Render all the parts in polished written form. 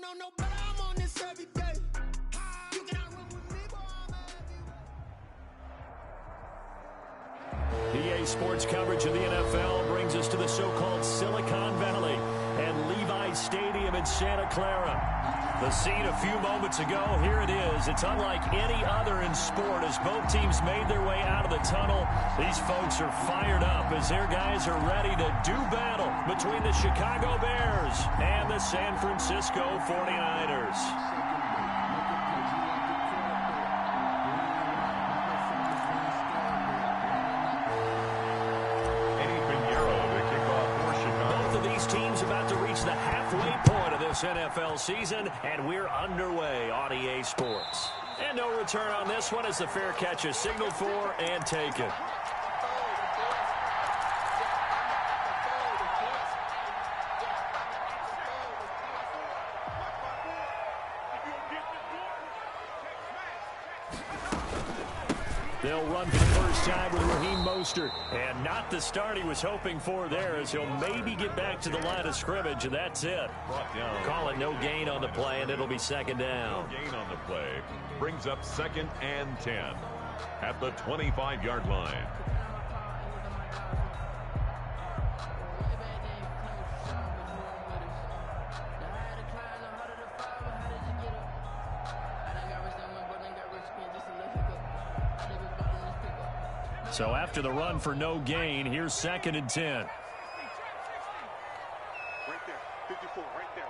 know no better, I'm on this every day. You cannot run with me, boy, I'm EA Sports coverage of the NFL brings us to the so-called Silicon Valley and Levi Stadium in Santa Clara. The scene a few moments ago, here it is. It's unlike any other in sport as both teams made their way out of the tunnel. These folks are fired up as their guys are ready to do battle between the Chicago Bears and the San Francisco 49ers. Teams about to reach the halfway point of this NFL season, and we're underway on EA Sports. And no return on this one as the fair catch is signaled for and taken. They'll run for the first time with Raheem Mostert. And not the start he was hoping for there as he'll maybe get back to the line of scrimmage, and that's it. Call it no gain on the play, and it'll be second down. No gain on the play. Brings up 2nd and 10 at the 25-yard line. So after the run for no gain, here's 2nd and 10. Right there, 54, right there.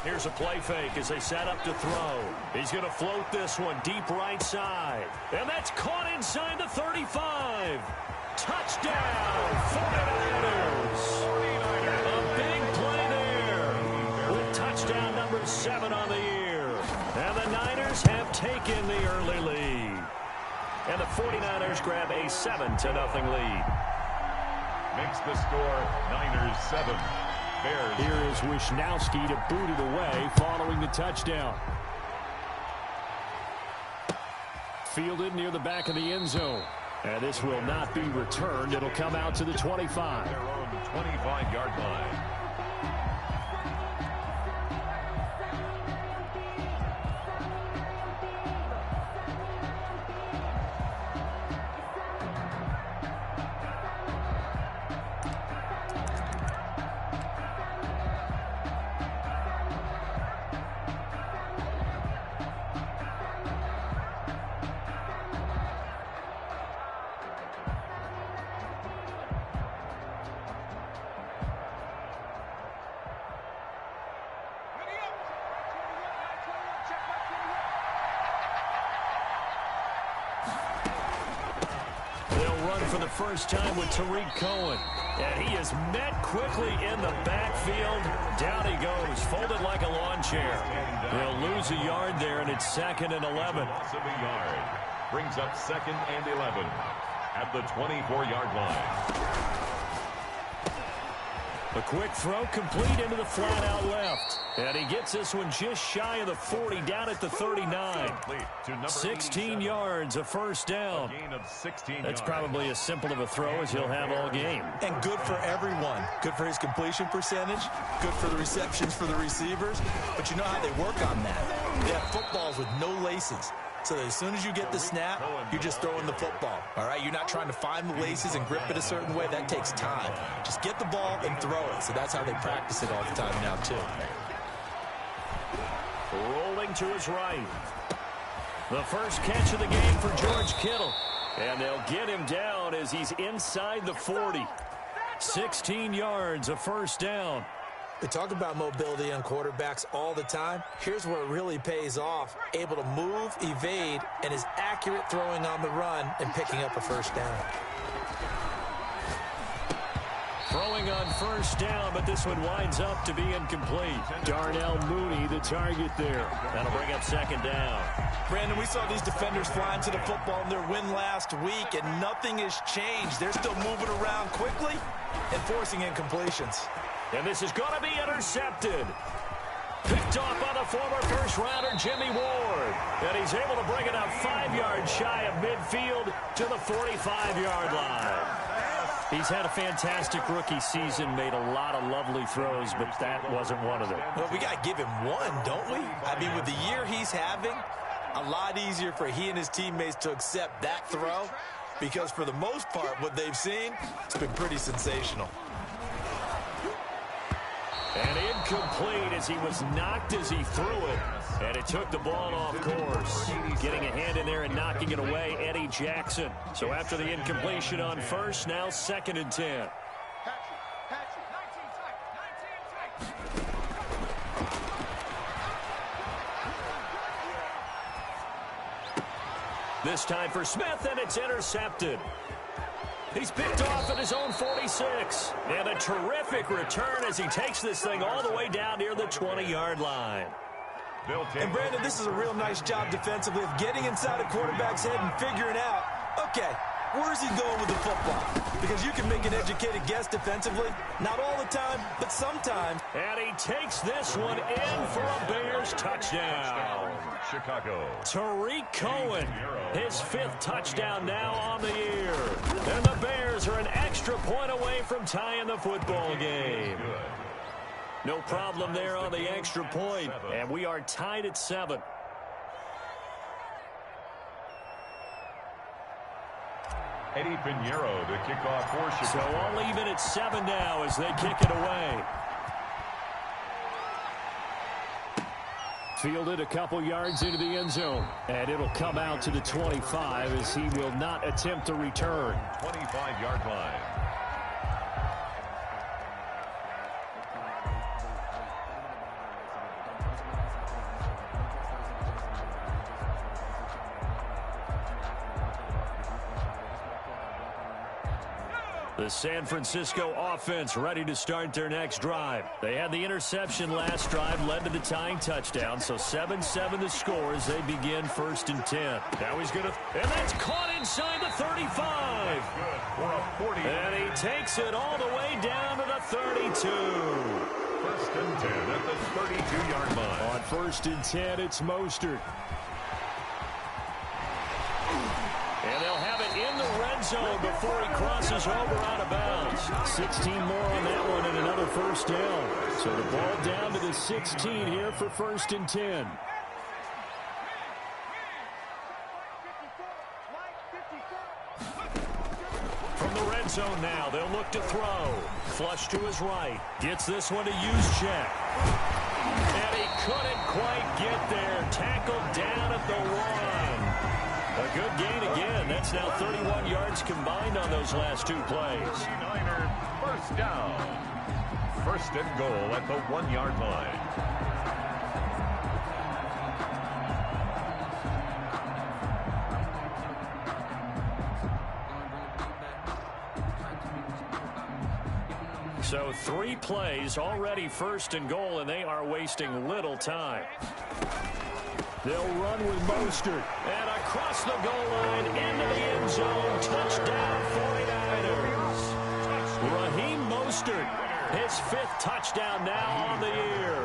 Here's a play fake as they set up to throw. He's going to float this one deep right side. And that's caught inside the 35. Touchdown, 49ers. A big play there with touchdown number 7 on the year. And the Niners have taken the early lead. And the 49ers grab a 7-0 lead. Makes the score Niners 7. Bears. Here is Wishnowski to boot it away following the touchdown. Fielded near the back of the end zone. And this will not be returned. It'll come out to the 25. Their own 25-yard line. For the first time with Tariq Cohen. And he is met quickly in the backfield. Down he goes, folded like a lawn chair. They'll lose a yard there, and it's 2nd and 11. Loss of a yard. Brings up 2nd and 11 at the 24-yard line. A quick throw complete into the flat-out left. And he gets this one just shy of the 40, down at the 39. 16 yards, a first down. That's probably as simple of a throw as he'll have all game. And good for everyone. Good for his completion percentage. Good for the receptions for the receivers. But you know how they work on that. They have footballs with no laces. So that as soon as you get the snap, you're just throwing the football. All right, you're not trying to find the laces and grip it a certain way. That takes time. Just get the ball and throw it. So that's how they practice it all the time now, too. Rolling to his right. The first catch of the game for George Kittle. And they'll get him down as he's inside the 40. 16 yards, a first down. We talk about mobility on quarterbacks all the time. Here's where it really pays off. Able to move, evade, and is accurate throwing on the run and picking up a first down. Throwing on first down, but this one winds up to be incomplete. Darnell Mooney, the target there. That'll bring up 2nd down. Brandon, we saw these defenders flying to the football in their win last week, and nothing has changed. They're still moving around quickly and forcing incompletions. And this is going to be intercepted. Picked off by the former first-rounder Jimmy Ward. And he's able to bring it up 5 yards shy of midfield to the 45-yard line. He's had a fantastic rookie season, made a lot of lovely throws, but that wasn't one of them. Well, we got to give him one, don't we? I mean, with the year he's having, a lot easier for he and his teammates to accept that throw, because for the most part, what they've seen, it's been pretty sensational. And incomplete as he was knocked as he threw it. And it took the ball off course. Getting a hand in there and knocking it away, Eddie Jackson. So after the incompletion on first, now 2nd and 10. This time for Smith, and it's intercepted. He's picked off at his own 46. And a terrific return as he takes this thing all the way down near the 20-yard line. And, Brandon, this is a real nice job defensively of getting inside a quarterback's head and figuring out, okay, where's he going with the football? Because you can make an educated guess defensively. Not all the time, but sometimes. And he takes this one in for a Bears touchdown. Chicago. Tariq Cohen, his 5th touchdown now on the year. And the Bears are an extra point away from tying the football game. No problem there on the extra point, and we are tied at 7. Eddie Pinheiro to kick off for Chicago. So all even at 7 now as they kick it away. Fielded a couple yards into the end zone, and it'll come out to the 25 as he will not attempt to return. 25-yard line. The San Francisco offense ready to start their next drive. They had the interception last drive, led to the tying touchdown, so 7-7 the score as they begin 1st and 10. Now he's going to, and that's caught inside the 35. And he takes it all the way down to the 32. 1st and 10 at the 32-yard line. On 1st and 10, it's Mostert. And they'll have it in the red zone before he crosses over out of bounds. 16 more on that one and another 1st down. So the ball down to the 16 here for 1st and 10. From the red zone now, they'll look to throw. Flush to his right. Gets this one to Juszczyk. And he couldn't quite get there. Tackled down at the 1. A good gain again. That's now 31 yards combined on those last 2 plays. 49ers 1st down. 1st and goal at the 1-yard line. So 3 plays already 1st and goal, and they are wasting little time. They'll run with Mostert. And across the goal line into the end zone. Touchdown 49ers. Raheem Mostert, his 5th touchdown now on the year.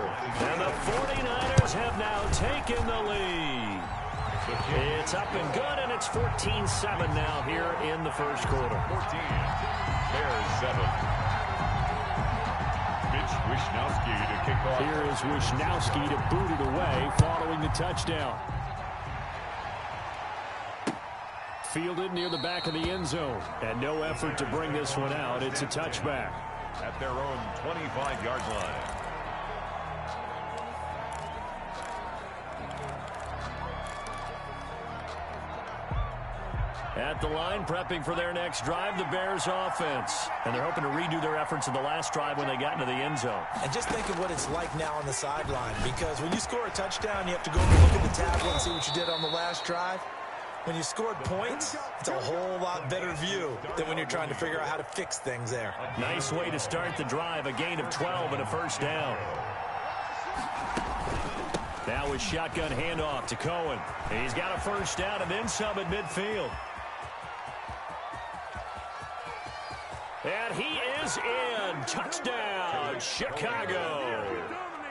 And the 49ers have now taken the lead. It's up and good, and it's 14-7 now here in the 1st quarter. 14. Bears 7. Wishnowsky to kick off. Here is Wishnowsky to boot it away following the touchdown. Fielded near the back of the end zone. And no effort to bring this one out. It's a touchback. At their own 25-yard line. At the line, prepping for their next drive, the Bears offense. And they're hoping to redo their efforts in the last drive when they got into the end zone. And just think of what it's like now on the sideline, because when you score a touchdown, you have to go and look at the tablet and see what you did on the last drive. When you scored points, it's a whole lot better view than when you're trying to figure out how to fix things there. Nice way to start the drive, a gain of 12 and a 1st down. Now with shotgun handoff to Cohen. He's got a 1st down and then some at midfield. And he is in. Touchdown, Chicago.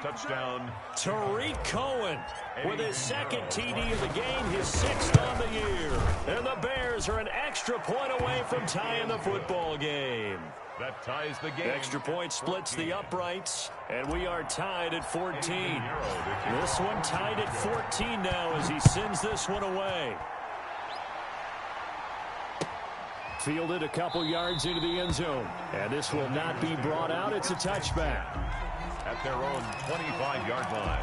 Touchdown. Tariq Cohen with his second TD of the game, his 6th on the year. And the Bears are an extra point away from tying the football game. That ties the game. Extra point splits the uprights, and we are tied at 14. This one tied at 14 now as he sends this one away. Fielded a couple yards into the end zone, and this will not be brought out. It's a touchback. At their own 25-yard line.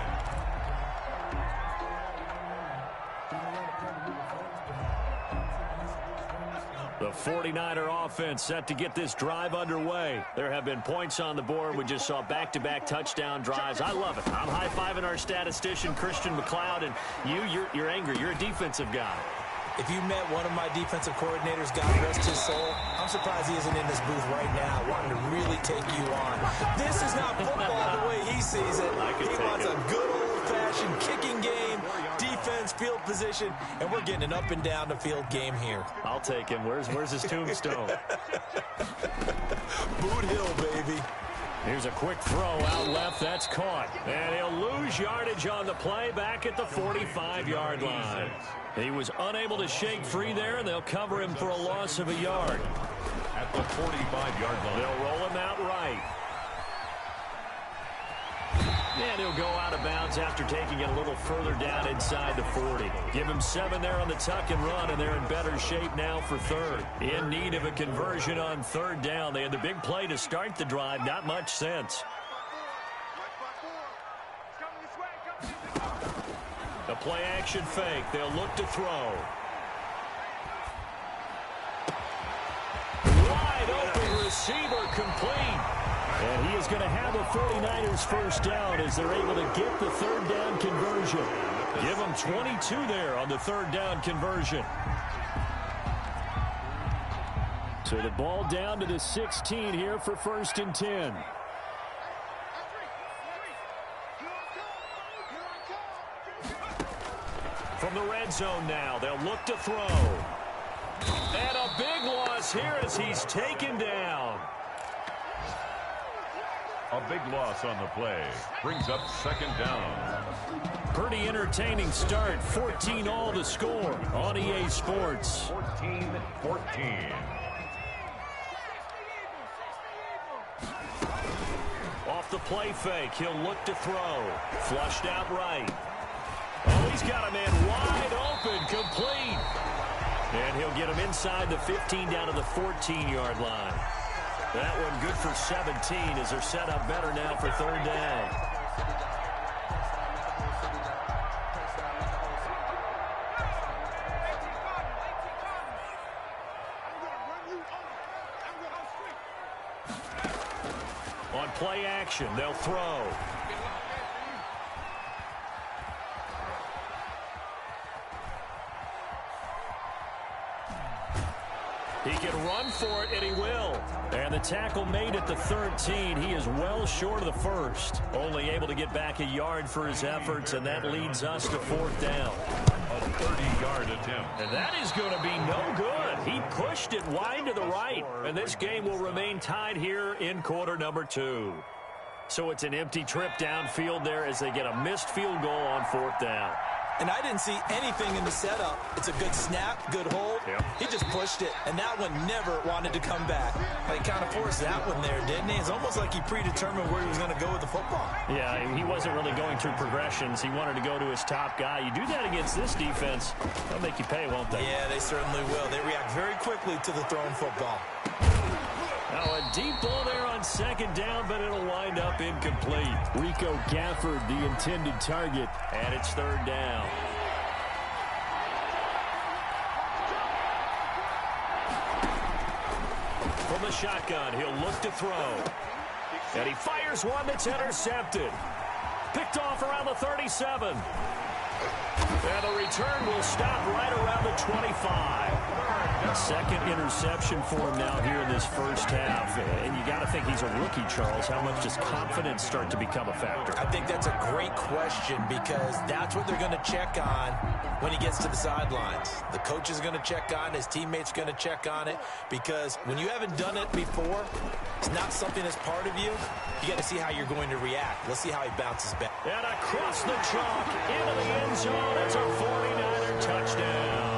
The 49er offense set to get this drive underway. There have been points on the board. We just saw back-to-back touchdown drives. I love it. I'm high-fiving our statistician, Christian McLeod, and you're angry. You're a defensive guy. If you met one of my defensive coordinators, God rest his soul, I'm surprised he isn't in this booth right now wanting to really take you on. This is not football the way he sees it. He wants a good old-fashioned kicking game, defense, field position, and we're getting an up-and-down-the-field game here. I'll take him. Where's his tombstone? Boot Hill, baby. Here's a quick throw out left. That's caught. And he'll lose yardage on the play back at the 45-yard line. He was unable to shake free there, and they'll cover him for a loss of a yard. At the 45-yard line. They'll roll him out right. And he'll go out of bounds after taking it a little further down inside the 40. Give him 7 there on the tuck and run, and they're in better shape now for third. In need of a conversion on third down. They had the big play to start the drive. Not much sense. The play action fake. They'll look to throw. Wide open receiver complete. And he is going to have a 49ers first down as they're able to get the third down conversion. Give them 22 there on the third down conversion. So the ball down to the 16 here for 1st and 10. From the red zone now, they'll look to throw. And a big loss here as he's taken down. A big loss on the play. Brings up 2nd down. Pretty entertaining start. 14-all the score on EA Sports. 14-14. Off the play fake, he'll look to throw. Flushed out right. Oh, he's got a man wide open, complete. And he'll get him inside the 15 down to the 14-yard line. That one good for 17 as they're set up better now for third down. On play action, they'll throw. He can run for it, and he will. And the tackle made at the 13. He is well short of the first. Only able to get back a yard for his efforts, and that leads us to 4th down. A 30-yard attempt. And that is going to be no good. He pushed it wide to the right, and this game will remain tied here in quarter number 2. So it's an empty trip downfield there as they get a missed field goal on 4th down. And I didn't see anything in the setup. It's a good snap, good hold. Yep. He just pushed it, and that one never wanted to come back. He kind of forced that one there, didn't he? It's almost like he predetermined where he was going to go with the football. Yeah, he wasn't really going through progressions. He wanted to go to his top guy. You do that against this defense, they'll make you pay, won't they? Yeah, they certainly will. They react very quickly to the thrown football. Now a deep ball there on 2nd down, but it'll wind up incomplete. Rico Gafford, the intended target, and it's 3rd down. From the shotgun, he'll look to throw. And he fires one that's intercepted. Picked off around the 37. And the return will stop right around the 25. Second interception for him now here in this first half. And you got to think he's a rookie, Charles. How much does confidence start to become a factor? I think that's a great question because that's what they're going to check on when he gets to the sidelines. The coach is going to check on it. His teammates are going to check on it because when you haven't done it before, it's not something that's part of you. You got to see how you're going to react. Let's see how he bounces back. And across the chalk into the end zone. It's a 49er touchdown.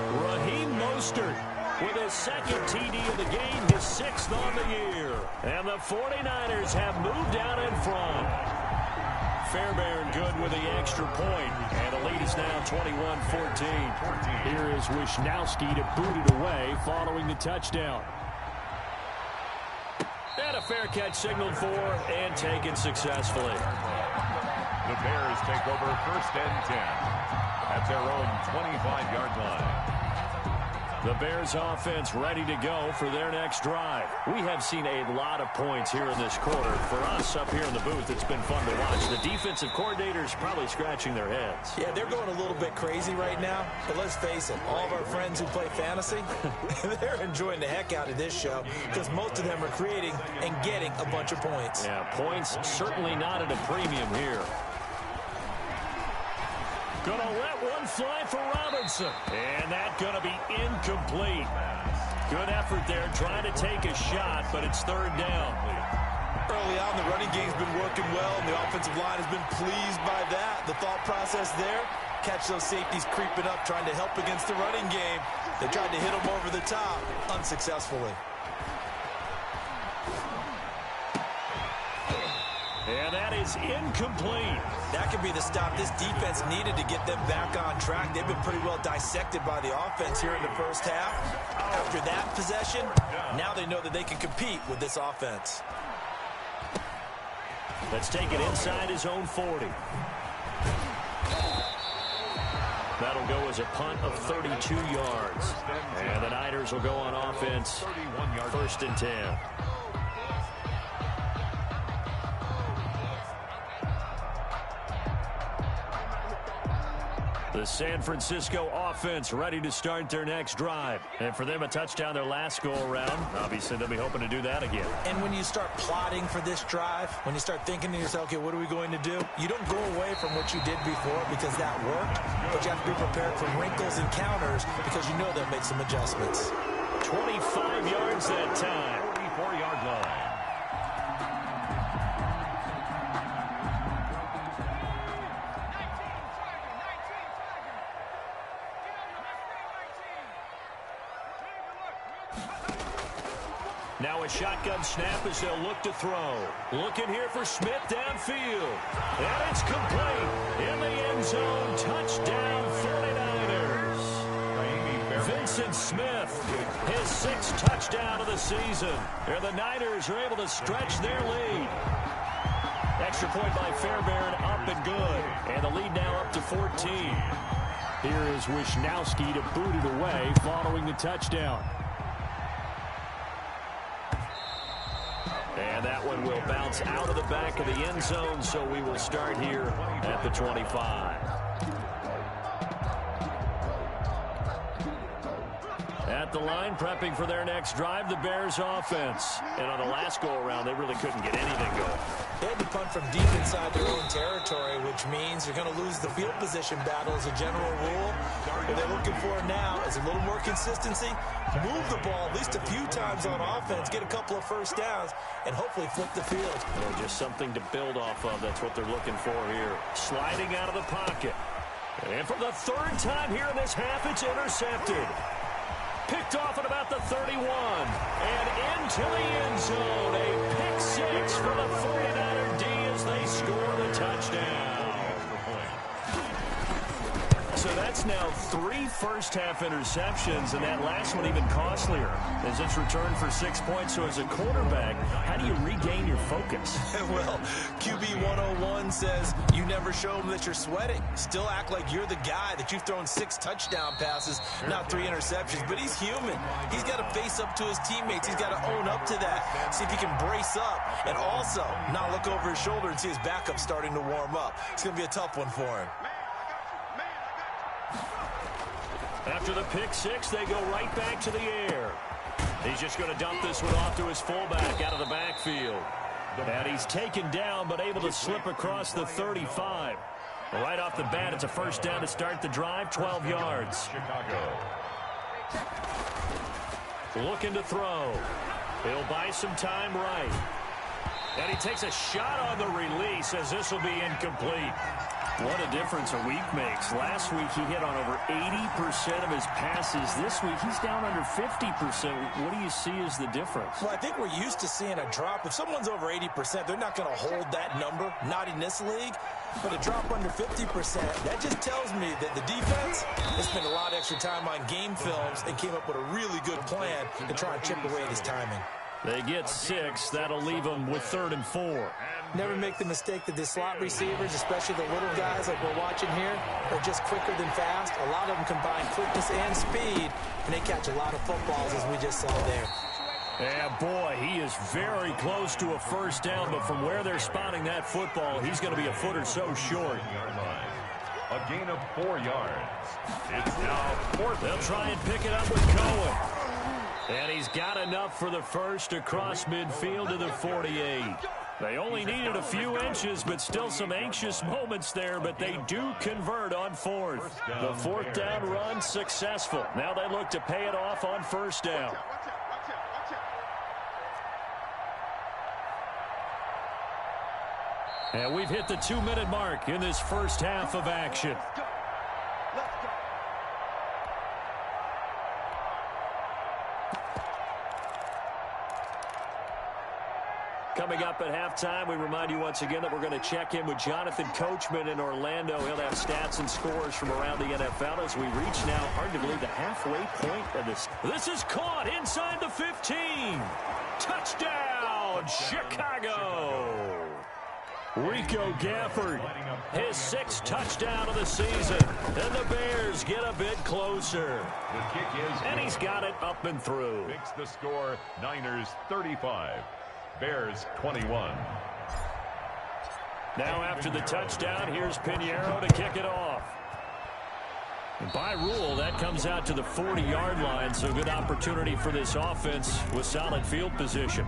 Raheem Mostert with his second TD of the game, his sixth on the year. And the 49ers have moved out in front. Fairbairn good with the extra point. And the lead is now 21-14. Here is Wisnowski to boot it away following the touchdown. And a fair catch signaled for and taken successfully. The Bears take over first and 10 at their own 25-yard line. The Bears offense ready to go for their next drive. We have seen a lot of points here in this quarter. For us up here in the booth, it's been fun to watch. The defensive coordinators probably scratching their heads. Yeah, they're going a little bit crazy right now. But let's face it, all of our friends who play fantasy, they're enjoying the heck out of this show because most of them are creating and getting a bunch of points. Yeah, points certainly not at a premium here. Gonna let one fly for Robinson. And that's gonna be incomplete. Good effort there trying to take a shot, but it's third down. Early on, the running game's been working well, and the offensive line has been pleased by that. The thought process there, catch those safeties creeping up, trying to help against the running game. They tried to hit them over the top, unsuccessfully. And that is incomplete. That could be the stop this defense needed to get them back on track. They've been pretty well dissected by the offense here in the first half. After that possession, now they know that they can compete with this offense. Let's take it inside his own 40. That'll go as a punt of 32 yards. And the Niners will go on offense, first and 10. The San Francisco offense ready to start their next drive. And for them, a touchdown their last go-around. Obviously, they'll be hoping to do that again. And when you start plotting for this drive, when you start thinking to yourself, okay, what are we going to do? You don't go away from what you did before because that worked, but you have to be prepared for wrinkles and counters because you know they'll make some adjustments. 25 yards that time. 44-yard line. Now a shotgun snap as they'll look to throw. Looking here for Smith downfield. And it's complete. In the end zone. Touchdown 49ers. Vincent Smith, his sixth touchdown of the season. And the Niners are able to stretch their lead. Extra point by Fairbairn, up and good. And the lead now up to 14. Here is Wisnowski to boot it away following the touchdown. And that one will bounce out of the back of the end zone, so we will start here at the 25. At the line, prepping for their next drive, the Bears offense. And on the last go-around, they really couldn't get anything going. They had to punt from deep inside their own territory, which means you're going to lose the field position battle as a general rule. What they're looking for now is a little more consistency, move the ball at least a few times on offense, get a couple of first downs, and hopefully flip the field. Yeah, just something to build off of. That's what they're looking for here. Sliding out of the pocket. And for the third time here in this half, it's intercepted. Picked off at about the 31. And into the end zone. A pick six for the 49er D as they score the touchdown. So that's now 3 first-half interceptions, and that last one even costlier as it's returned for 6 points. So as a quarterback, how do you regain your focus? Well, QB 101 says you never show them that you're sweating. Still act like you're the guy that you've thrown 6 touchdown passes, not 3 interceptions. But he's human. He's got to face up to his teammates. He's got to own up to that. See if he can brace up and also not look over his shoulder and see his backup starting to warm up. It's going to be a tough one for him. After the pick six, they go right back to the air. He's just going to dump this one off to his fullback out of the backfield. And he's taken down but able to slip across the 35. Right off the bat, it's a first down to start the drive, 12 yards. Chicago. Looking to throw. He'll buy some time right. And he takes a shot on the release as this will be incomplete. What a difference a week makes. Last week he hit on over 80% of his passes. This week he's down under 50%. What do you see as the difference? Well, I think we're used to seeing a drop. If someone's over 80%, they're not going to hold that number, not in this league. But a drop under 50%, that just tells me that the defense has spent a lot of extra time on game films and came up with a really good plan to try and chip away at his timing. They get 6. That'll leave them with 3rd and 4. Never make the mistake that the slot receivers, especially the little guys like we're watching here, are just quicker than fast. A lot of them combine quickness and speed, and they catch a lot of footballs, as we just saw there. Yeah, boy, he is very close to a first down, but from where they're spotting that football, he's going to be a foot or so short. A gain of 4 yards. It's now 4th. They'll try and pick it up with Cohen. And he's got enough for the first across midfield to the 48. They only needed a few inches, but still some anxious moments there, but they do convert on 4th. The 4th down run successful. Now they look to pay it off on first down. And we've hit the 2-minute mark in this first half of action. Coming up at halftime, we remind you once again that we're going to check in with Jonathan Coachman in Orlando. He'll have stats and scores from around the NFL as we reach now, hard to believe, the halfway point of this. This is caught inside the 15. Touchdown, Chicago. Rico Gafford, his 6th touchdown of the season. And the Bears get a bit closer. The kick is and he's got it up and through. Makes the score Niners 35. Bears 21. Now after the touchdown, here's Pinheiro to kick it off. And by rule, that comes out to the 40-yard line, so good opportunity for this offense with solid field position.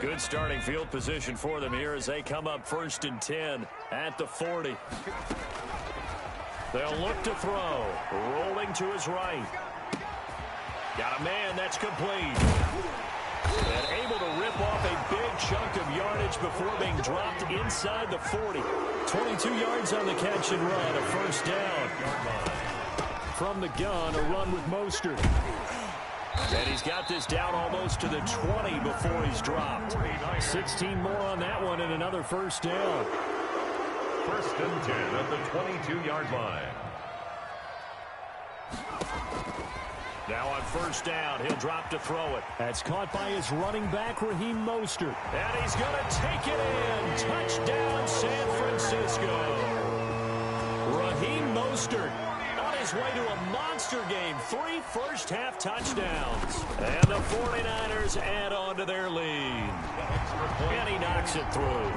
Good starting field position for them here as they come up 1st and 10 at the 40. They'll look to throw. Rolling to his right. Got a man that's complete. And able to rip off a big chunk of yardage before being dropped inside the 40. 22 yards on the catch and run, a first down. From the gun, a run with Mostert. And he's got this down almost to the 20 before he's dropped. 16 more on that one and another first down. 1st and 10 at the 22-yard line. Now on first down, he'll drop to throw it. That's caught by his running back, Raheem Mostert. And he's going to take it in. Touchdown, San Francisco. Raheem Mostert on his way to a monster game. 3 first-half touchdowns. And the 49ers add on to their lead. And he knocks it through.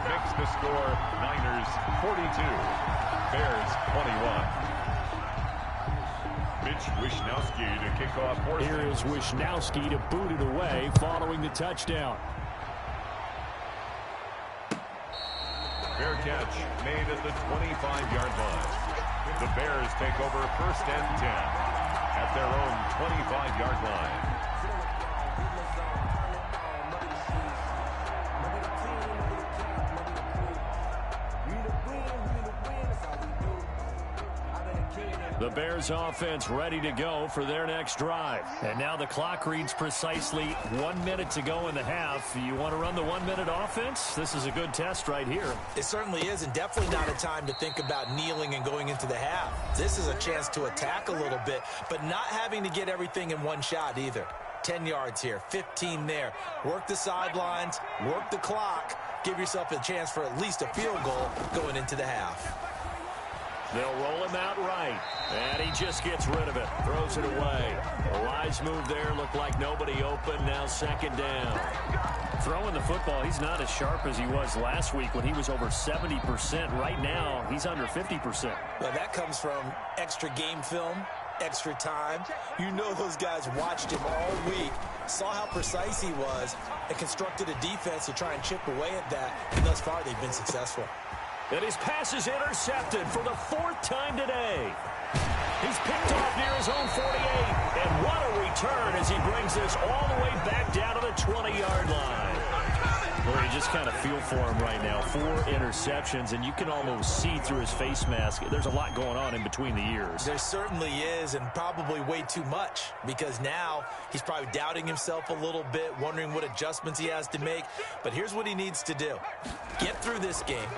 Makes the score Niners 42. Bears 21. Mitch Wishnowsky to kick off. Here is Wishnowsky to boot it away following the touchdown. Fair catch made at the 25-yard line. The Bears take over 1st and 10 at their own 25-yard line. The Bears offense ready to go for their next drive. And now the clock reads precisely 1 minute to go in the half. You want to run the 1-minute offense? This is a good test right here. It certainly is, and definitely not a time to think about kneeling and going into the half. This is a chance to attack a little bit, but not having to get everything in one shot either. 10 yards here, 15 there. Work the sidelines, work the clock, give yourself a chance for at least a field goal going into the half. They'll roll him out right, and he just gets rid of it, throws it away. A wise move there, looked like nobody open, now second down. Throwing the football, he's not as sharp as he was last week when he was over 70%. Right now, he's under 50%. Well, that comes from extra game film, extra time. You know those guys watched him all week, saw how precise he was, and constructed a defense to try and chip away at that, and thus far they've been successful. And his pass is intercepted for the 4th time today. He's picked off near his own 48. And what a return as he brings this all the way back down to the 20-yard line. Well, you just kind of feel for him right now. 4 interceptions, and you can almost see through his face mask. There's a lot going on in between the ears. There certainly is, and probably way too much, because now he's probably doubting himself a little bit, wondering what adjustments he has to make. But here's what he needs to do. Get through this game.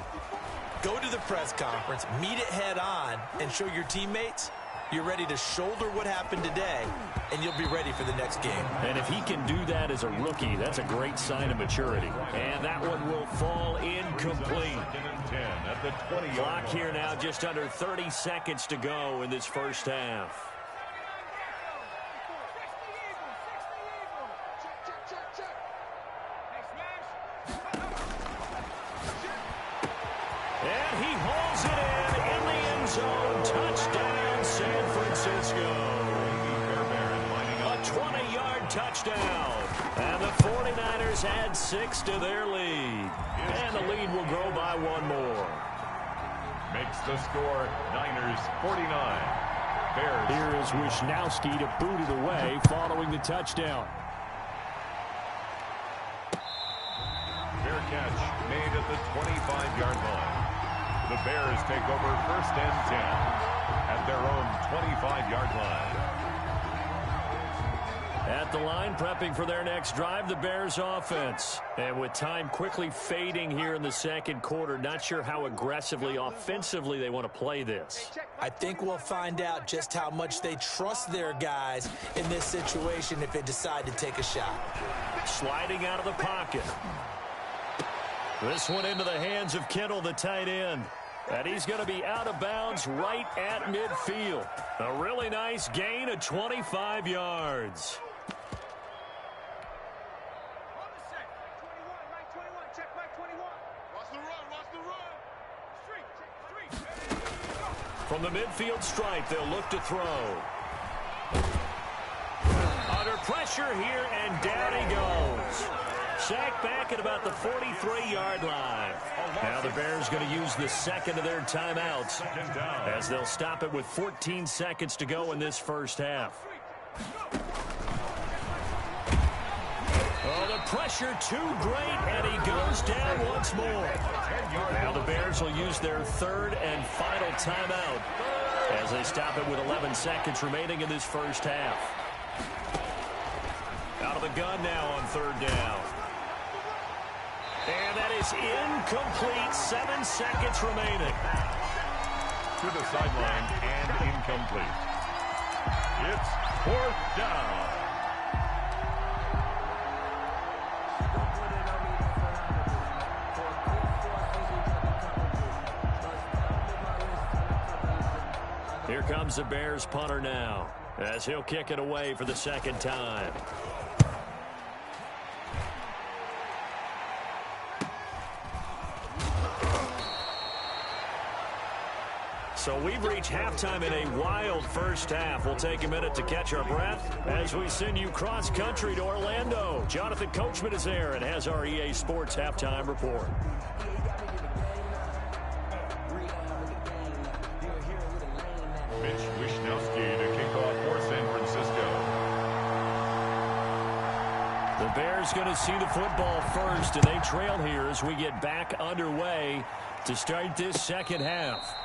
Go to the press conference, meet it head on, and show your teammates you're ready to shoulder what happened today, and you'll be ready for the next game. And if he can do that as a rookie, that's a great sign of maturity. And that one will fall incomplete. At the 20-yard Clock here now, just under 30 seconds to go in this first half. And he hauls it in the end zone. Touchdown, San Francisco. A 20-yard touchdown. And the 49ers add 6 to their lead. And the lead will grow by 1 more. Makes the score Niners 49. Bears. Here is Wisnowski to boot it away following the touchdown. Fair catch made at the 25-yard line. The Bears take over 1st and 10 at their own 25-yard line. At the line, prepping for their next drive, the Bears offense. And with time quickly fading here in the second quarter, not sure how aggressively, offensively they want to play this. I think we'll find out just how much they trust their guys in this situation if they decide to take a shot. Sliding out of the pocket. This one into the hands of Kittle, the tight end. And he's going to be out of bounds right at midfield. A really nice gain of 25 yards. From the midfield stripe, they'll look to throw. Under pressure here, and down he goes. Sacked back at about the 43-yard line. Now the Bears going to use the second of their timeouts as they'll stop it with 14 seconds to go in this first half. Oh, the pressure too great, and he goes down once more. Now the Bears will use their 3rd and final timeout as they stop it with 11 seconds remaining in this first half. Out of the gun now on 3rd down. And that is incomplete. 7 seconds remaining. To the sideline and incomplete. It's 4th down. Here comes the Bears punter now as he'll kick it away for the second time. So we've reached halftime in a wild first half. We'll take a minute to catch our breath as we send you cross-country to Orlando. Jonathan Coachman is there and has our EA Sports halftime report. Mitch Wisnowski to kick off for San Francisco. The Bears going to see the football first, and they trail here as we get back underway to start this second half.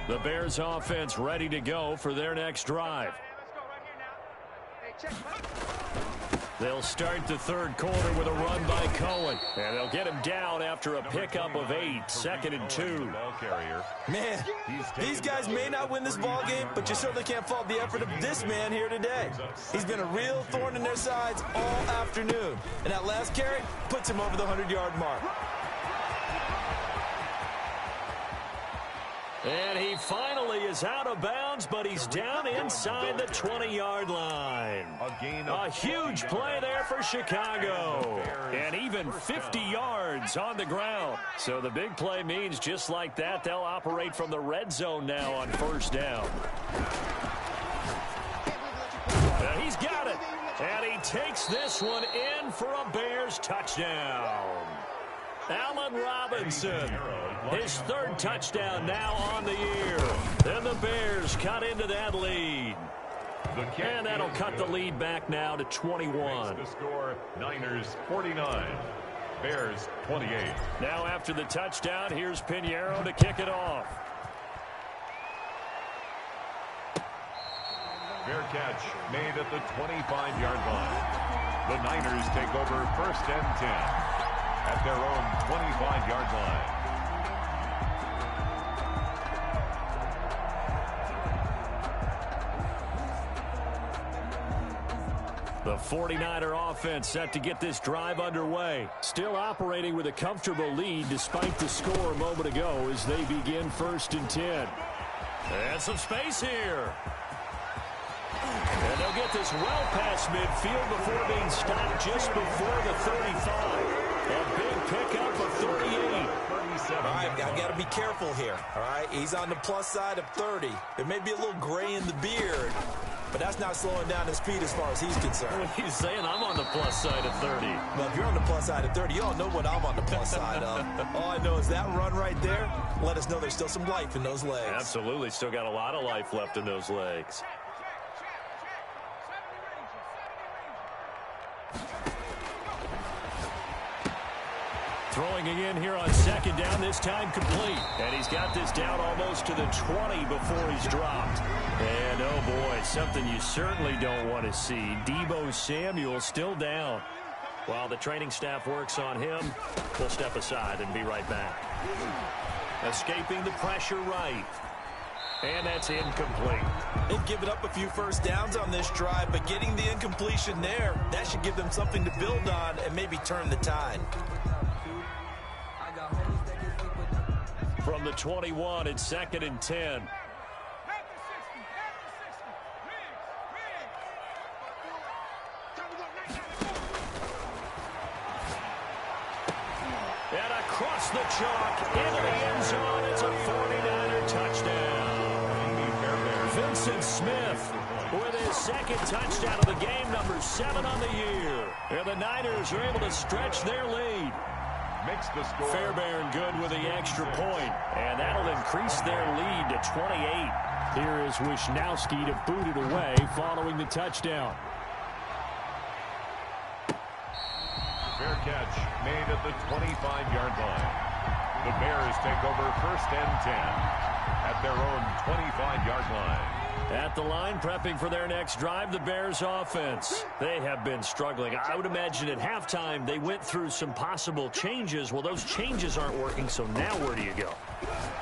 The Bears offense ready to go for their next drive. They'll start the third quarter with a run by Cohen. And they'll get him down after a pickup of 8, 2nd and 2. Man, these guys may not win this ball game, but you certainly can't fault the effort of this man here today. He's been a real thorn in their sides all afternoon. And that last carry puts him over the 100-yard mark. And he finally is out of bounds, but he's down inside the 20-yard line. A huge play there for Chicago. And even 50 yards on the ground. So the big play means just like that, they'll operate from the red zone now on first down. He's got it. And he takes this one in for a Bears touchdown. Allen Robinson, his 3rd touchdown now on the year. Then the Bears cut into that lead. And that'll cut the lead back now to 21. The score, Niners 49, Bears 28. Now after the touchdown, here's Pinheiro to kick it off. Fair catch made at the 25-yard line. The Niners take over 1st and 10. At their own 25-yard line. The 49er offense set to get this drive underway. Still operating with a comfortable lead despite the score a moment ago as they begin 1st and 10. And some space here. And they'll get this well past midfield before being stopped just before the 35. A big pickup of 38. All right, I've got to be careful here, all right? He's on the plus side of 30. There may be a little gray in the beard, but that's not slowing down his speed as far as he's concerned. What he's saying, I'm on the plus side of 30. Well, if you're on the plus side of 30, you all know what I'm on the plus side of. All I know is that run right there let us know there's still some life in those legs. Absolutely, still got a lot of life left in those legs. Throwing again here on 2nd down, this time complete. And he's got this down almost to the 20 before he's dropped. And, oh, boy, something you certainly don't want to see. Deebo Samuel still down. While the training staff works on him, we'll step aside and be right back. Escaping the pressure right. And that's incomplete. They've given up a few first downs on this drive, but getting the incompletion there, that should give them something to build on and maybe turn the tide. From the 21, it's 2nd and 10. And across the chalk, into the end zone, it's a 49er touchdown. Vincent Smith with his 2nd touchdown of the game, number 7 on the year. And the Niners are able to stretch their lead. Makes the score. Fairbairn good with the extra point, and that'll increase their lead to 28. Here is Wisnowski to boot it away following the touchdown. Fair catch made at the 25-yard line. The Bears take over 1st and 10 at their own 25-yard line. At the line, prepping for their next drive, the Bears offense. They have been struggling. I would imagine at halftime they went through some possible changes. Well, those changes aren't working, so now where do you go?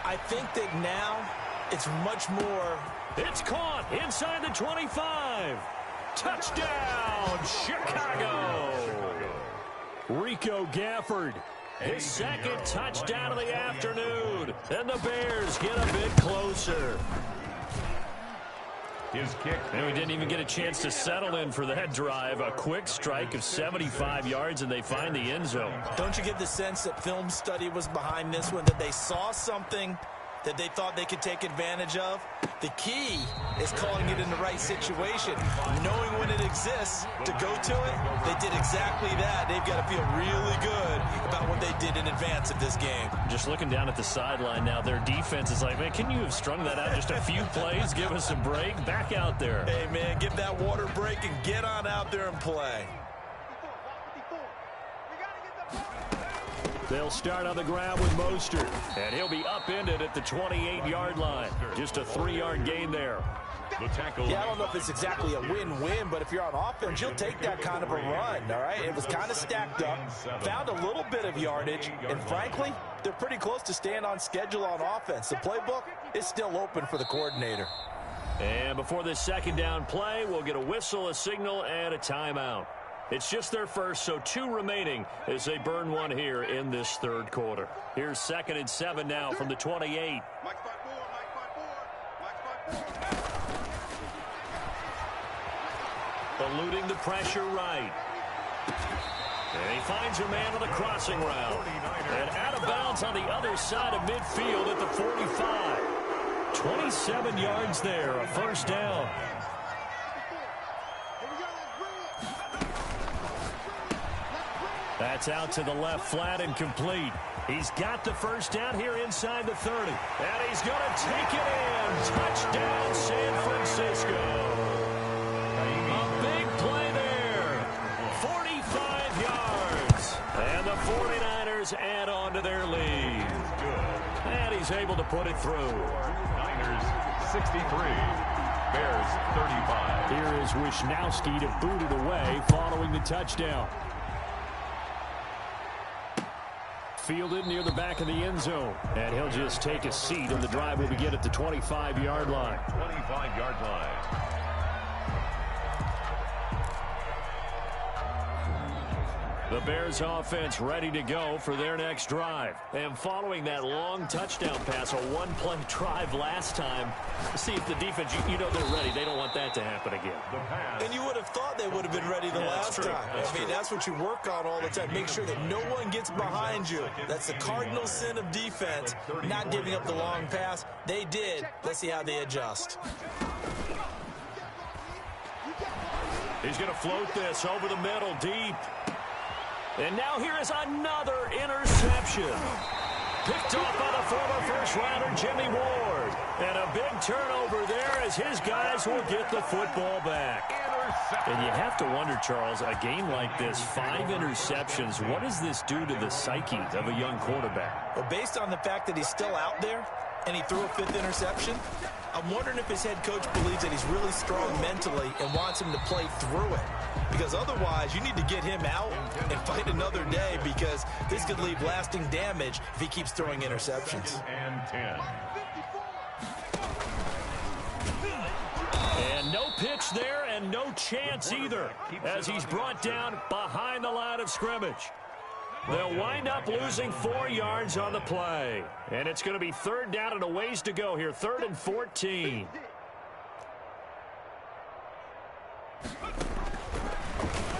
I think that now it's much more. It's caught inside the 25. Touchdown, Chicago. Rico Gafford, his 2nd touchdown of the afternoon. And the Bears get a bit closer. His kick. And we didn't even get a chance to settle in for that drive. A quick strike of 75 yards, and they find the end zone. Don't you get the sense that film study was behind this one, that they saw something that they thought they could take advantage of? The key is calling it in the right situation, knowing when it exists to go to it. They did exactly that. They've got to feel really good about what they did in advance of this game. Just looking down at the sideline now, their defense is like, man, can you have strung that out just a few plays? Give us a break. Back out there. Hey, man, give that water break and get on out there and play. They'll start on the ground with Mostert, and he'll be upended at the 28-yard line. Just a 3-yard gain there. The tackle. Yeah, I don't know if it's exactly a win-win, but if you're on offense, you'll take that kind of a run, all right? It was kind of stacked up, found a little bit of yardage, and frankly, they're pretty close to staying on schedule on offense. The playbook is still open for the coordinator. And before this second down play, we'll get a whistle, a signal, and a timeout. It's just their first, so 2 remaining as they burn one here in this third quarter. Here's 2nd and 7 now from the 28. Eluding the pressure right. And he finds a man on the crossing route. And out of bounds on the other side of midfield at the 45. 27 yards there, a first down. That's out to the left flat and complete. He's got the first down here inside the 30. And he's going to take it in. Touchdown, San Francisco. A big play there. 45 yards. And the 49ers add on to their lead. And he's able to put it through. Niners 63. Bears 35. Here is Wisnowski to boot it away following the touchdown. Fielded near the back of the end zone. And he'll just take a seat, and the drive will begin at the 25-yard line. 25-yard line. The Bears offense ready to go for their next drive. And following that long touchdown pass, a one-play drive last time, see if the defense, you know they're ready. They don't want that to happen again. And you would have thought they would have been ready the last time. I mean, that's what you work on all the time. Make sure that no one gets behind you. That's the cardinal sin of defense, not giving up the long pass. They did. Let's see how they adjust. He's going to float this over the middle, deep. And now here is another interception. Picked off by the former first-rounder Jimmy Ward. And a big turnover there as his guys will get the football back. And you have to wonder, Charles, a game like this, 5 interceptions, what does this do to the psyche of a young quarterback? Well, based on the fact that he's still out there and he threw a 5th interception, I'm wondering if his head coach believes that he's really strong mentally and wants him to play through it. Because otherwise, you need to get him out and fight another day, because this could leave lasting damage if he keeps throwing interceptions. And 10. And no pitch there and no chance either as he's brought down behind the line of scrimmage. They'll wind up losing 4 yards on the play. And it's going to be 3rd down and a ways to go here. 3rd and 14.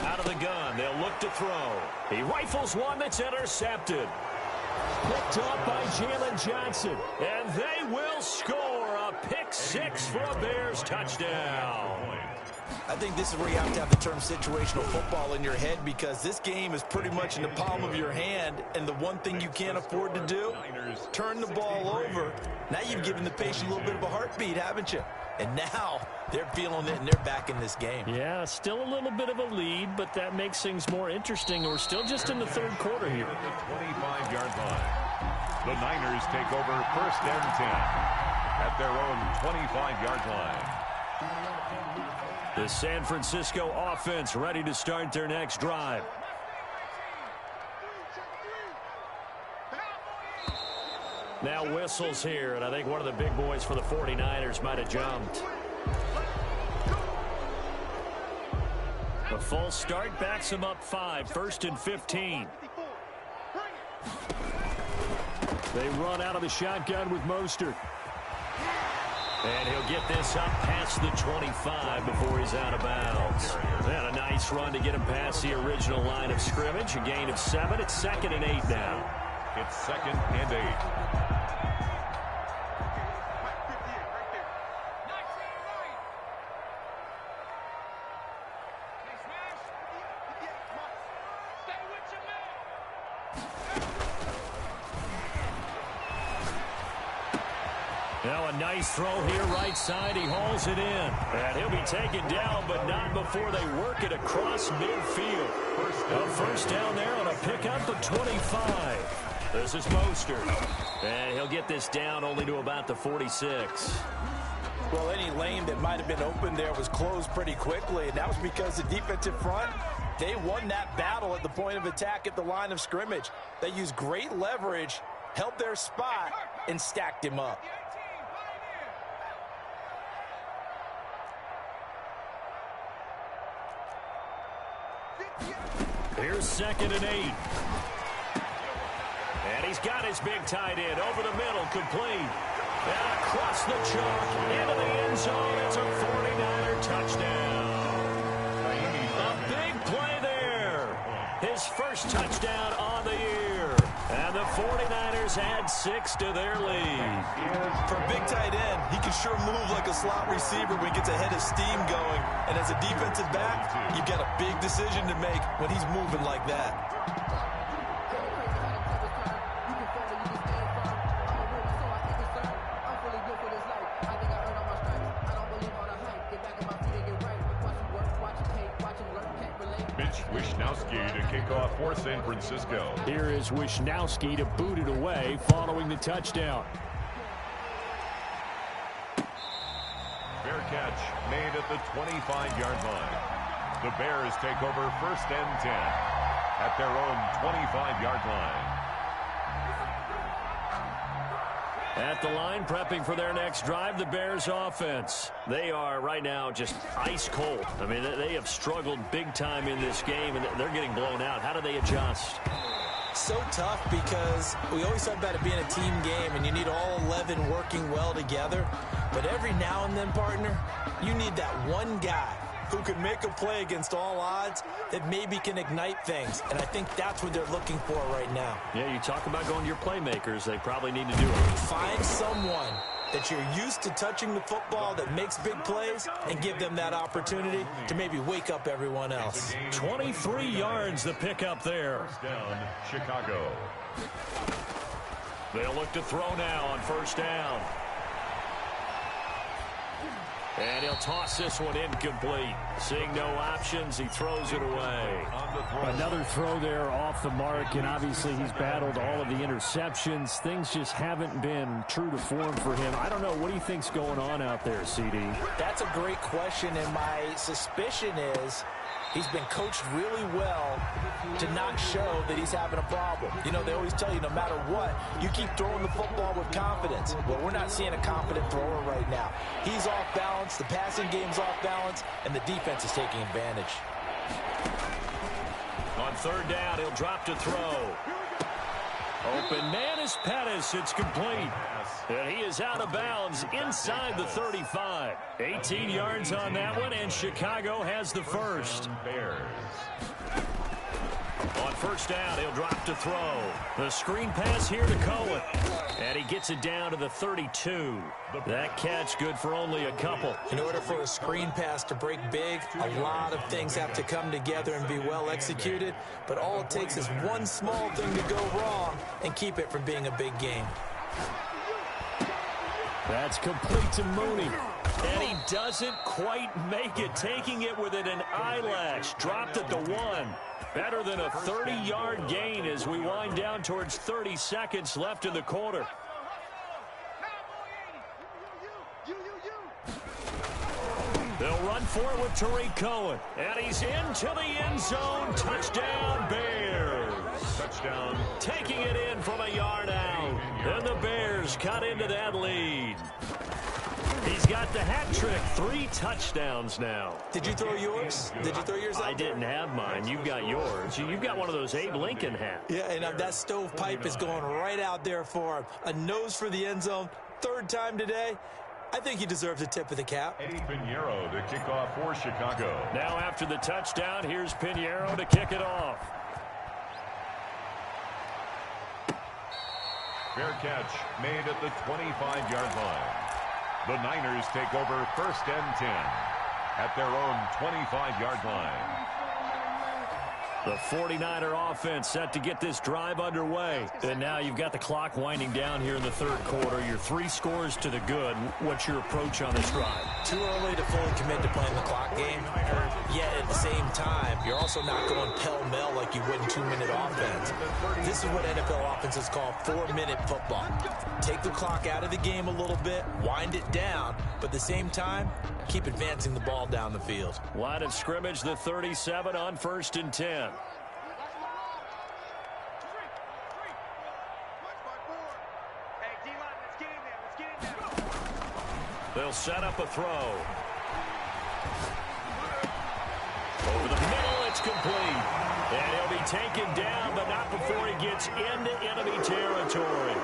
Out of the gun, they'll look to throw. He rifles one that's intercepted. Picked off by Jalen Johnson. And they will score a pick 6 for a Bears touchdown. I think this is where you have to have the term situational football in your head, because this game is pretty much in the palm of your hand, and the one thing you can't afford to do, turn the ball over. Now you've given the patient a little bit of a heartbeat, haven't you? And now they're feeling it, and they're back in this game. Yeah, still a little bit of a lead, but that makes things more interesting. We're still just in the 3rd quarter here. The 25-yard line. The Niners take over 1st and 10 at their own 25-yard line. The San Francisco offense ready to start their next drive. Now whistles here, and I think one of the big boys for the 49ers might have jumped. The false start backs him up 5, 1st and 15. They run out of the shotgun with Mostert. And he'll get this up past the 25 before he's out of bounds. And a nice run to get him past the original line of scrimmage. A gain of 7. It's 2nd and 8 now. It's 2nd and 8. Now a nice throw here right side. He hauls it in. And he'll be taken down, but not before they work it across midfield. A first down there on a pickup of 25. This is Mostert. And he'll get this down only to about the 46. Well, any lane that might have been open there was closed pretty quickly, and that was because the defensive front, they won that battle at the point of attack at the line of scrimmage. They used great leverage, held their spot, and stacked him up. Here's 2nd and 8. And he's got his big tight end over the middle, complete. And across the chalk, into the end zone. It's a 49er touchdown. A big play there. His first touchdown on the year. And the 49ers add 6 to their lead. For a big tight end, he can sure move like a slot receiver when he gets a head of steam going. And as a defensive back, you've got a big decision to make when he's moving like that. Wishnowski to kick off for San Francisco. Here is Wishnowski to boot it away following the touchdown. Fair catch made at the 25-yard line. The Bears take over 1st and 10 at their own 25-yard line. At the line, prepping for their next drive, the Bears offense. They are right now just ice cold. I mean, they have struggled big time in this game, and they're getting blown out. How do they adjust? So tough because we always talk about it being a team game, and you need all 11 working well together. But every now and then, partner, you need that one guy who can make a play against all odds that maybe can ignite things. And I think that's what they're looking for right now. Yeah, you talk about going to your playmakers. They probably need to do it. Find someone that you're used to touching the football that makes big plays and give them that opportunity to maybe wake up everyone else. 23 yards the pickup there. First down, Chicago. They'll look to throw now on 1st down. And he'll toss this one incomplete. Seeing no options, he throws it away. Another throw there off the mark, and obviously he's battled all of the interceptions. Things just haven't been true to form for him. I don't know. What do you think's going on out there, CD? That's a great question, and my suspicion is he's been coached really well to not show that he's having a problem. You know, they always tell you no matter what, you keep throwing the football with confidence. Well, we're not seeing a confident thrower right now. He's off balance, the passing game's off balance, and the defense is taking advantage. On 3rd down, he'll drop to throw. Open man is Pettis. It's complete. And he is out of bounds inside the 35. 18 yards on that one, and Chicago has the first. Bears. On 1st down, he'll drop to throw. The screen pass here to Cohen. And he gets it down to the 32. That catch good for only a couple. In order for a screen pass to break big, a lot of things have to come together and be well executed. But all it takes is one small thing to go wrong and keep it from being a big game. That's complete to Mooney. And he doesn't quite make it, taking it within an eyelash. Dropped at the 1. Better than a 30-yard gain as we wind down towards 30 seconds left in the quarter. They'll run for it with Tariq Cohen. And he's into the end zone. Touchdown, Bears. Touchdown. Taking it in from a yard out. And the Bears cut into that lead. He's got the hat trick. 3 touchdowns now. Did you throw yours? Did you throw yours out I didn't have mine. You've got yours. You've got one of those Abe Lincoln hats. Yeah, and that stovepipe is going right out there for him. A nose for the end zone. 3rd time today. I think he deserves a tip of the cap. Eddie Pinheiro to kick off for Chicago. Now after the touchdown, here's Pinheiro to kick it off. Fair catch made at the 25-yard line. The Niners take over 1st and 10 at their own 25-yard line. The 49er offense set to get this drive underway. And now you've got the clock winding down here in the 3rd quarter. You're 3 scores to the good. What's your approach on this drive? too early to fully commit to playing the clock game. Yet at the same time, you're also not going pell-mell like you would in 2-minute offense. This is what NFL offenses call 4-minute football. Take the clock out of the game a little bit, wind it down, but at the same time, keep advancing the ball down the field. Line of scrimmage, the 37 on 1st and 10. They'll set up a throw. Over the middle, it's complete. And he'll be taken down, but not before he gets into enemy territory.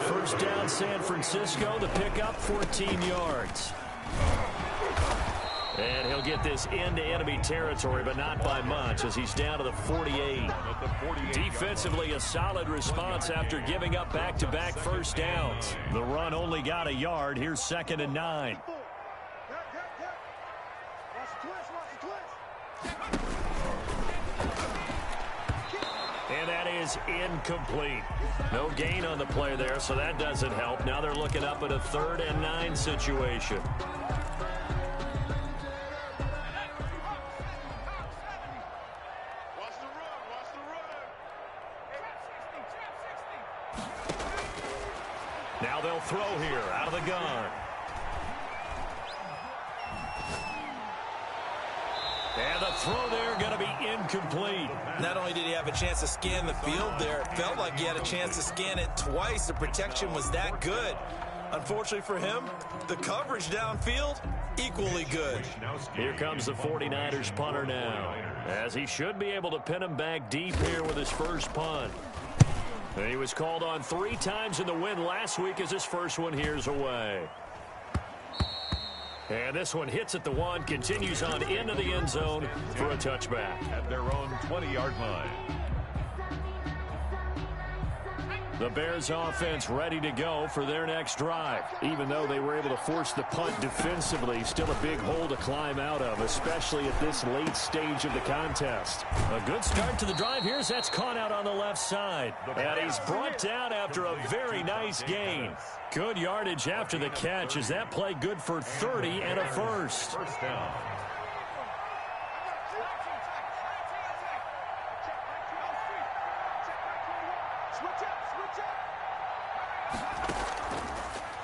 First down, San Francisco. The pickup, 14 yards. And he'll get this into enemy territory, but not by much, as he's down to the 48. Defensively, a solid response after giving up back-to-back first downs. The run only got a yard. Here's 2nd and 9. And that is incomplete. No gain on the play there, so that doesn't help. Now they're looking up at a 3rd and 9 situation. Now they'll throw here out of the gun. And the throw there going to be incomplete. Not only did he have a chance to scan the field there, it felt like he had a chance to scan it twice. The protection was that good. Unfortunately for him, the coverage downfield, equally good. Here comes the 49ers punter now, as he should be able to pin him back deep here with his first punt. And he was called on 3 times in the win last week as his first one here's away. And this one hits at the 1, continues on into the end zone for a touchback. At their own 20-yard line. The Bears offense ready to go for their next drive. Even though they were able to force the punt defensively, still a big hole to climb out of, especially at this late stage of the contest. A good start to the drive. Here's that's caught out on the left side. And he's brought down after a very nice gain. Good yardage after the catch. Is that play good for 30 and a first? First down.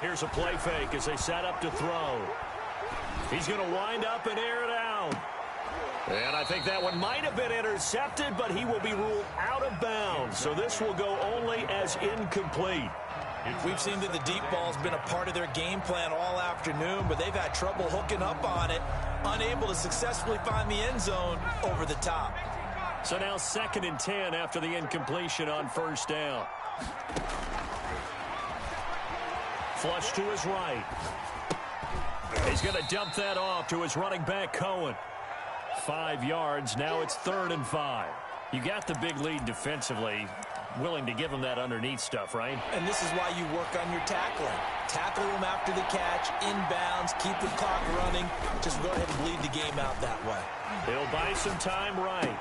Here's a play fake as they set up to throw. He's going to wind up and air it out. And I think that one might have been intercepted, but he will be ruled out of bounds. So this will go only as incomplete. We've seen that the deep ball's been a part of their game plan all afternoon, but they've had trouble hooking up on it, unable to successfully find the end zone over the top. So now 2nd and 10 after the incompletion on first down. Flush to his right. He's going to dump that off to his running back, Cohen. 5 yards. Now it's 3rd and 5. You got the big lead defensively. Willing to give him that underneath stuff, right? And this is why you work on your tackling. Tackle him after the catch, inbounds, keep the clock running. Just go ahead and bleed the game out that way. He'll buy some time right.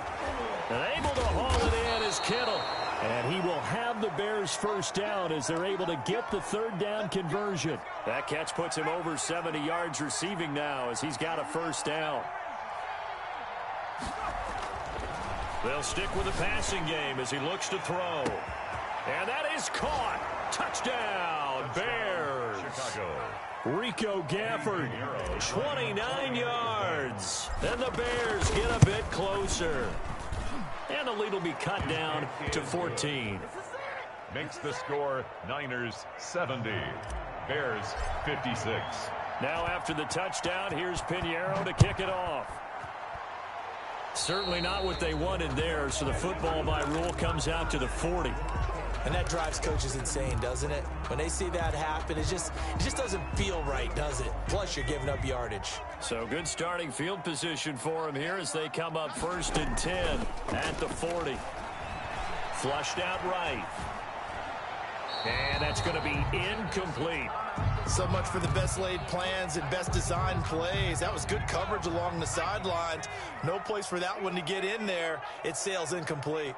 And able to haul it in is Kittle. And he will have the Bears first down as they're able to get the 3rd down conversion. That catch puts him over 70 yards receiving now as he's got a first down. They'll stick with the passing game as he looks to throw. And that is caught. Touchdown, Bears. Chicago. Rico Gafford, 29 yards. And the Bears get a bit closer. And the lead will be cut down to 14. Makes the score Niners 70. Bears 56. Now after the touchdown, here's Pinheiro to kick it off. Certainly not what they wanted there, so the football by rule comes out to the 40. And that drives coaches insane, doesn't it? When they see that happen, it just doesn't feel right, does it? Plus, you're giving up yardage. So good starting field position for them here as they come up 1st and 10 at the 40. Flushed out right. And that's going to be incomplete. So much for the best laid plans and best designed plays. That was good coverage along the sidelines. No place for that one to get in there. It sails incomplete.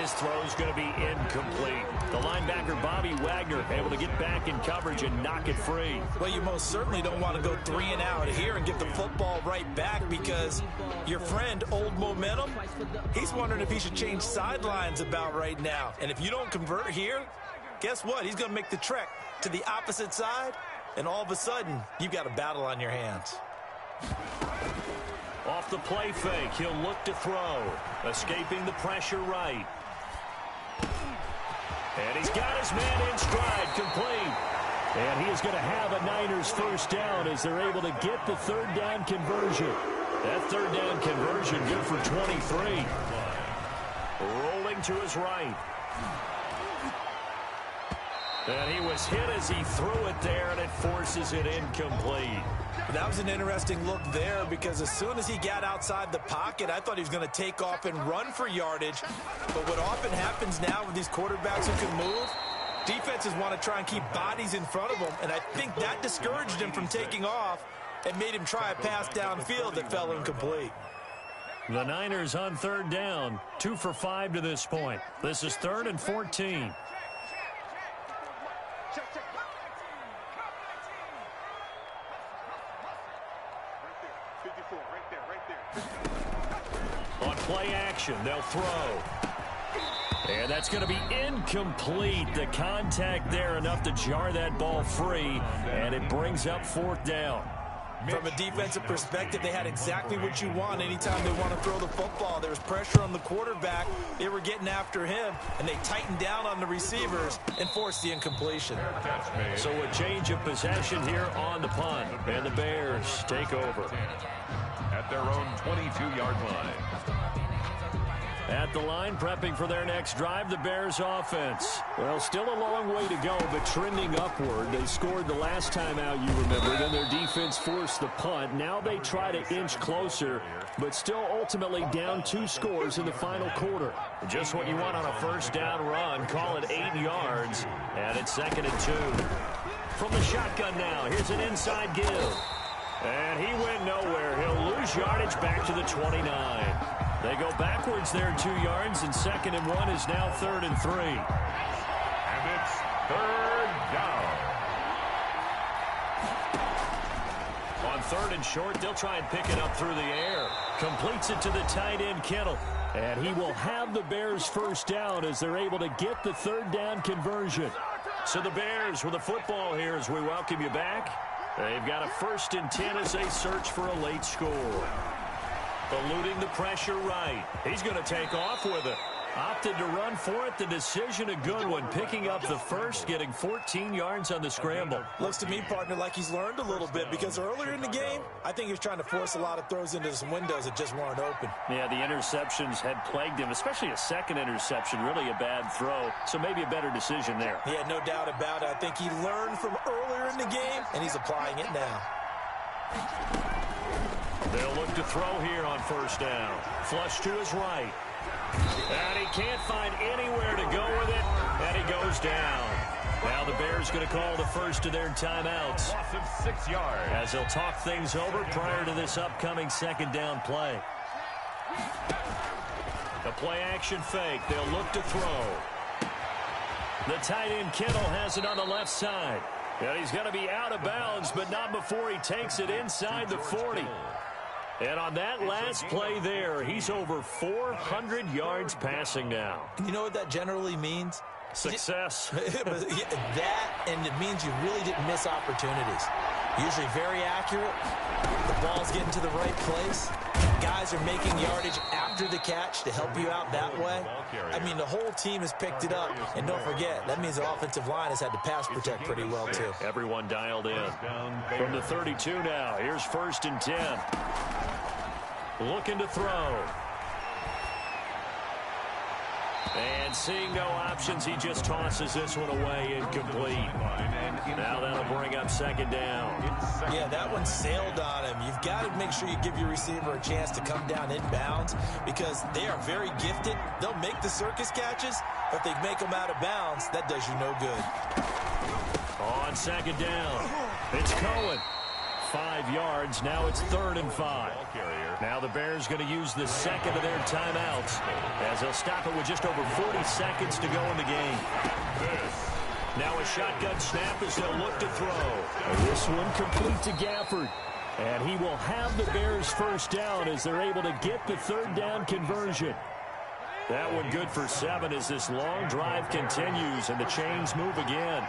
his throw is going to be incomplete. The linebacker, Bobby Wagner, able to get back in coverage and knock it free. Well, you most certainly don't want to go 3 and out here and get the football right back, because your friend, Old Momentum, he's wondering if he should change sidelines about right now. And if you don't convert here, guess what? He's going to make the trek to the opposite side, and all of a sudden, you've got a battle on your hands. Off the play fake, he'll look to throw. Escaping the pressure right. And he's got his man in stride, complete. And he is going to have a Niners first down as they're able to get the third down conversion. That third down conversion good for 23. Rolling to his right. And he was hit as he threw it there, and it forces it incomplete. That was an interesting look there, because as soon as he got outside the pocket, I thought he was going to take off and run for yardage. But what often happens now with these quarterbacks who can move, defenses want to try and keep bodies in front of them, and I think that discouraged him from taking off and made him try a pass downfield that fell incomplete. The Niners on third down, 2 for 5 to this point. This is 3rd and 14. On play action, they'll throw. And that's going to be incomplete. The contact there enough to jar that ball free, and it brings up 4th down. From a defensive perspective, they had exactly what you want anytime they want to throw the football. There was pressure on the quarterback. They were getting after him, and they tightened down on the receivers and forced the incompletion. So a change of possession here on the punt, and the Bears take over. At their own 22-yard line. At the line, prepping for their next drive, the Bears offense. Well, still a long way to go, but trending upward. They scored the last time out, you remember. Then their defense forced the punt. Now they try to inch closer, but still ultimately down 2 scores in the final quarter. Just what you want on a first down run. Call it 8 yards, and it's 2nd and 2. From the shotgun now, here's an inside give. And he went nowhere. He'll lose yardage back to the 29. They go backwards there 2 yards, and 2nd and 1 is now 3rd and 3. And it's 3rd down. On 3rd and short, they'll try and pick it up through the air. Completes it to the tight end, Kittle. And he will have the Bears first down as they're able to get the third down conversion. So the Bears with the football here as we welcome you back. They've got a 1st and 10 as they search for a late score. Eluding the pressure right. He's going to take off with it. Opted to run for it. The decision a good one. Picking up the first, getting 14 yards on the scramble. Looks to me, partner, like he's learned a little bit, because earlier in the game, I think he was trying to force a lot of throws into some windows that just weren't open. Yeah, the interceptions had plagued him, especially a second interception. Really a bad throw, so maybe a better decision there. Yeah, no doubt about it. I think he learned from earlier in the game, and he's applying it now. They'll look to throw here on first down. Flush to his right. And he can't find anywhere to go with it, and he goes down. Now the Bears going to call the first of their timeouts. Loss of 6 yards. As they'll talk things over prior to this upcoming 2nd down play. The play action fake. They'll look to throw. The tight end Kittle has it on the left side. And he's going to be out of bounds, but not before he takes it inside the 40. And on that last play there, he's over 400 yards passing now. You know what that generally means? Success. That, and it means you really didn't miss opportunities. Usually very accurate. The ball's getting to the right place. Guys are making yardage after the catch to help you out that way. I mean, the whole team has picked it up. And don't forget, that means the offensive line has had to pass protect pretty well, too. Everyone dialed in. From the 32 now, here's 1st and 10. Looking to throw. And seeing no options, he just tosses this one away, incomplete. Now that'll bring up 2nd down. Yeah, that one sailed on him. You've got to make sure you give your receiver a chance to come down inbounds, because they are very gifted. They'll make the circus catches, but they make them out of bounds. That does you no good. On 2nd down, it's Cohen. 5 yards. Now it's 3rd and 5. Now the Bears going to use the second of their timeouts as they'll stop it with just over 40 seconds to go in the game. Now a shotgun snap as they'll look to throw. This one complete to Gafford. And he will have the Bears first down as they're able to get the 3rd down conversion. That one good for 7 as this long drive continues and the chains move again.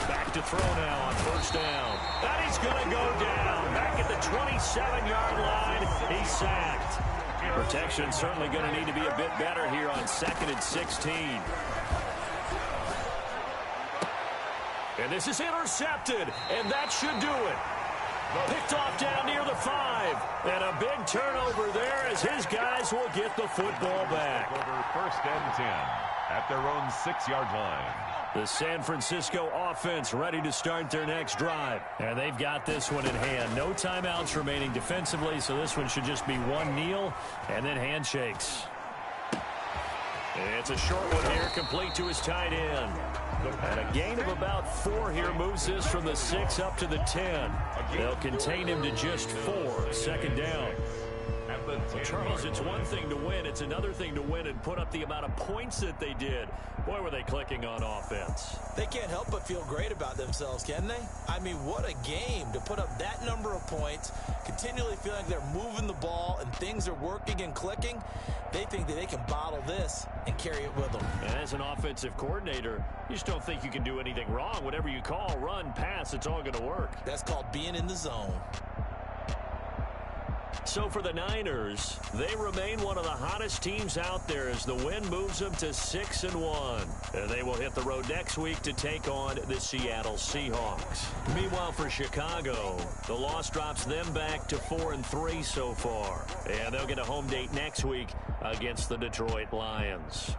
Back to throw now on 1st down. And he's going to go down. Back at the 27-yard line. He's sacked. Protection certainly going to need to be a bit better here on 2nd and 16. And this is intercepted. And that should do it. Picked off down near the 5. And a big turnover there as his guys will get the football back. Over 1st and 10 at their own 6-yard line. The San Francisco offense ready to start their next drive. And they've got this one in hand. No timeouts remaining defensively, so this one should just be one kneel and then handshakes. It's a short one here, complete to his tight end. And a gain of about 4 here moves this from the 6 up to the 10. They'll contain him to just 4. 2nd down. Well, Charles, it's one thing to win. It's another thing to win and put up the amount of points that they did. Boy, were they clicking on offense. They can't help but feel great about themselves, can they? I mean, what a game to put up that number of points, continually feeling like they're moving the ball and things are working and clicking. They think that they can bottle this and carry it with them. And as an offensive coordinator, you just don't think you can do anything wrong. Whatever you call, run, pass, it's all going to work. That's called being in the zone. So for the Niners, they remain one of the hottest teams out there as the win moves them to 6-1. And they will hit the road next week to take on the Seattle Seahawks. Meanwhile, for Chicago, the loss drops them back to 4-3 so far. And they'll get a home date next week against the Detroit Lions.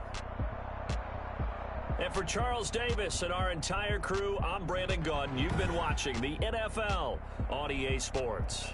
And for Charles Davis and our entire crew, I'm Brandon Gaudin. You've been watching the NFL on EA Sports.